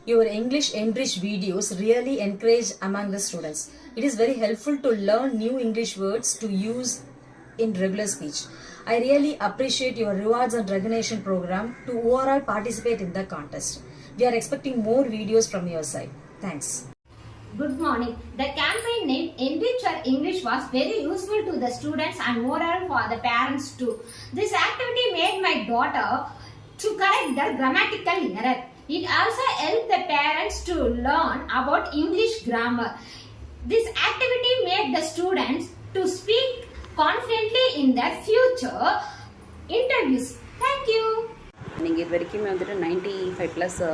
Your English enriched videos really encourage among the students. It is very helpful to learn new English words to use in regular speech. I really appreciate your rewards and recognition program to overall participate in the contest. We are expecting more videos from your side. Thanks. Good morning. The campaign named Enrich Your English was very useful to the students and moreover for the parents too. This activity made my daughter to correct the grammatical error. It also helped the parents to learn about English grammar. This activity made the students to speak confidently in their future interviews. Thank you. நீங்கள் இது வரைக்குமே வந்துட்டு 95+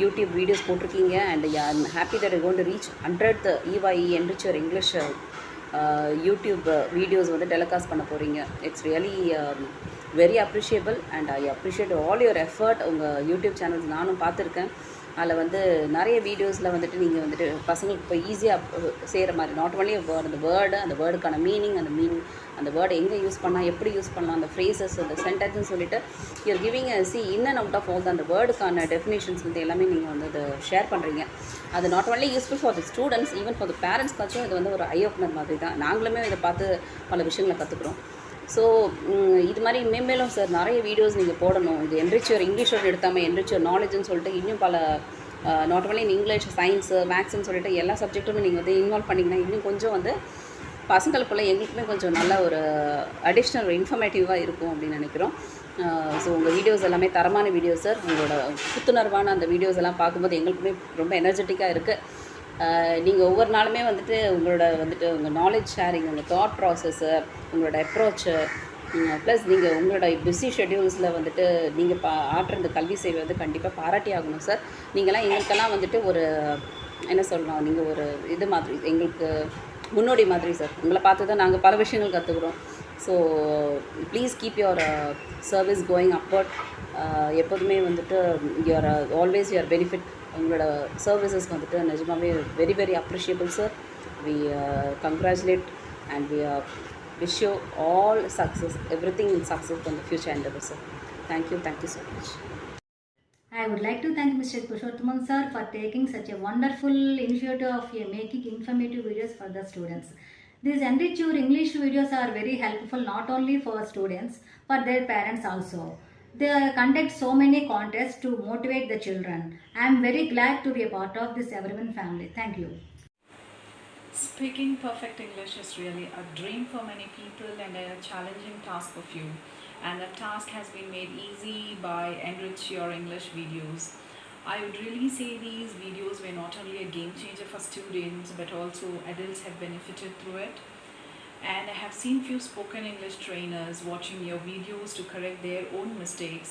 YouTube videos போட்டிருக்கீங்க and I'm happy that I gone to reach 100th EYE Enrich Your English YouTube videos வந்து telecast பண்ண போகிறீங்க. It's really very appreciable and I appreciate all your effort. உங்கள் YouTube channels நானும் பார்த்துருக்கேன். அதில் வந்து நிறைய வீடியோஸில் வந்துட்டு நீங்கள் வந்துட்டு பசங்களுக்கு இப்போ ஈஸியாக செய்கிற மாதிரி நாட் ஒன்லி அந்த வேர்டுக்கான மீனிங் அந்த வேர்டை எங்கே யூஸ் பண்ணால் எப்படி யூஸ் பண்ணலாம், அந்த ஃப்ரேசஸ் அந்த சென்டென்ஸ்னு சொல்லிட்டு you're giving in and out of all அந்த வேர்டுக்கான டெஃபினேஷன்ஸ் வந்து எல்லாமே நீங்கள் வந்து அதை ஷேர் பண்ணுறீங்க. அது not only useful for the students, even for the பேரண்ட்ஸ்க்காச்சும் இது வந்து ஒரு ஐ ஓப்பனர் மாதிரி தான். நாங்களுமே இதை பார்த்து பல விஷயங்களை கற்றுக்குறோம். ஸோ இது மாதிரி மேலும் சார் நிறைய வீடியோஸ் நீங்கள் போடணும். இது என்ரிச் யுவர் இங்கிலீஷோட எடுத்தாமல் என்ரிச் யுவர் நாலேஜ்னு சொல்லிட்டு இன்னும் பல not only in English, science, மேக்ஸ்ன்னு சொல்லிட்டு எல்லா சப்ஜெக்ட்டுமே நீங்கள் வந்து இன்வால்வ் பண்ணிங்கன்னா இன்னும் கொஞ்சம் வந்து பசங்களுக்குள்ளே எங்களுக்குமே கொஞ்சம் நல்ல ஒரு அடிஷ்னல் ஒரு இன்ஃபர்மேட்டிவாக இருக்கும் அப்படின்னு நினைக்கிறோம். ஸோ உங்கள் வீடியோஸ் எல்லாமே தரமான வீடியோஸ் சார். உங்களோட புத்துணர்வான அந்த வீடியோஸ் எல்லாம் பார்க்கும்போது எங்களுக்குமே ரொம்ப எனர்ஜெட்டிக்காக இருக்குது. நீங்கள் ஒவ்வொரு நாளுமே வந்துட்டு உங்கள் நாலேஜ் ஷேரிங், உங்கள் தாட் ப்ராசஸ்ஸு, உங்களோட அப்ரோச்சு ப்ளஸ் நீங்கள் உங்களோட பிஸி ஷெட்யூல்ஸில் வந்துட்டு நீங்கள் ஆற்றுற இந்த கல்வி சேவை வந்து கண்டிப்பாக பாராட்டி ஆகணும் சார். நீங்களாம் எங்களுக்கெல்லாம் வந்துட்டு ஒரு என்ன சொல்லலாம், நீங்கள் ஒரு இது மாதிரி எங்களுக்கு முன்னோடி மாதிரி சார். உங்களை பார்த்து தான் நாங்கள் பல விஷயங்கள் கற்றுக்குறோம். So please keep your service going upward. எப்போதுமே வந்துட்டு யுவர் ஆல்வேஸ் யுவர் பெனிஃபிட். உங்களோட சர்வீசஸ் வந்துட்டு நிஜமாகவே very very appreciable sir. We congratulate and we wish you all success, everything in success in the future endeavors, sir. Thank you so much. I would like to thank Mr. Purushottamam sir for taking such a wonderful initiative of making informative videos for the students. These Enrich Your English videos are very helpful not only for students but their parents also. They conduct so many contests to motivate the children. I am very glad to be a part of this Everyone family. Thank you. Speaking perfect English is really a dream for many people and a challenging task for few. And the task has been made easy by Enrich Your English videos. I would really say these videos were not only a game changer for students but also adults have benefited through it. And I have seen few spoken English trainers watching your videos to correct their own mistakes.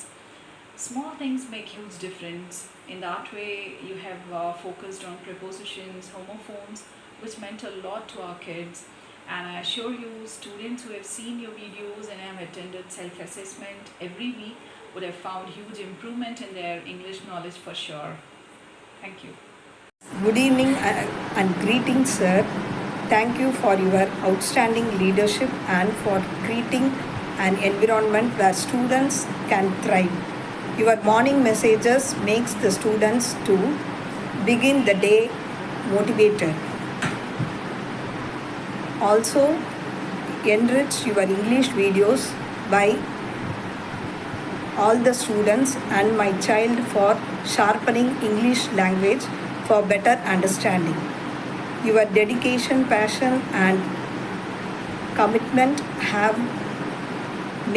Small things make huge difference. In that way you have focused on prepositions, homophones, which meant a lot to our kids. And I assure you, students who have seen your videos and have attended self-assessment every week would have found huge improvement in their English knowledge for sure. Thank you. Good evening and greetings, sir. Thank you for your outstanding leadership and for creating an environment where students can thrive. Your morning messages makes the students to begin the day motivated. Also, enrich your English videos by all the students and my child for sharpening English language for better understanding. Your dedication, passion and commitment have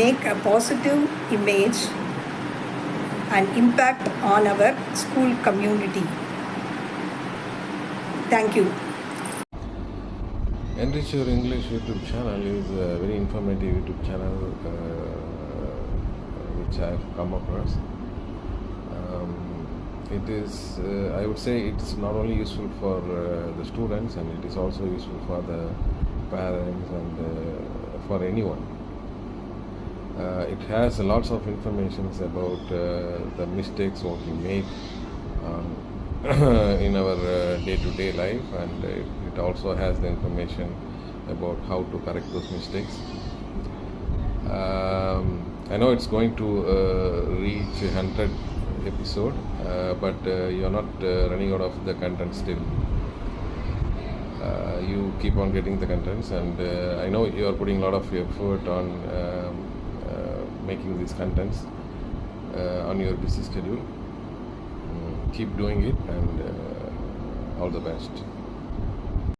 make a positive image and impact on our school community. Thank you. Enrich Your English YouTube channel is a very informative YouTube channel which I have come across. It is, I would say, it's not only useful for the students and it is also useful for the parents and for anyone. It has lots of information about the mistakes what we make in our day-to-day life, and it also has the information about how to correct those mistakes. I know it's going to reach 100 episode, but you're not running out of the content still. You keep on getting the contents, and I know you are putting a lot of effort on making these contents on your busy schedule. Keep doing it, and all the best.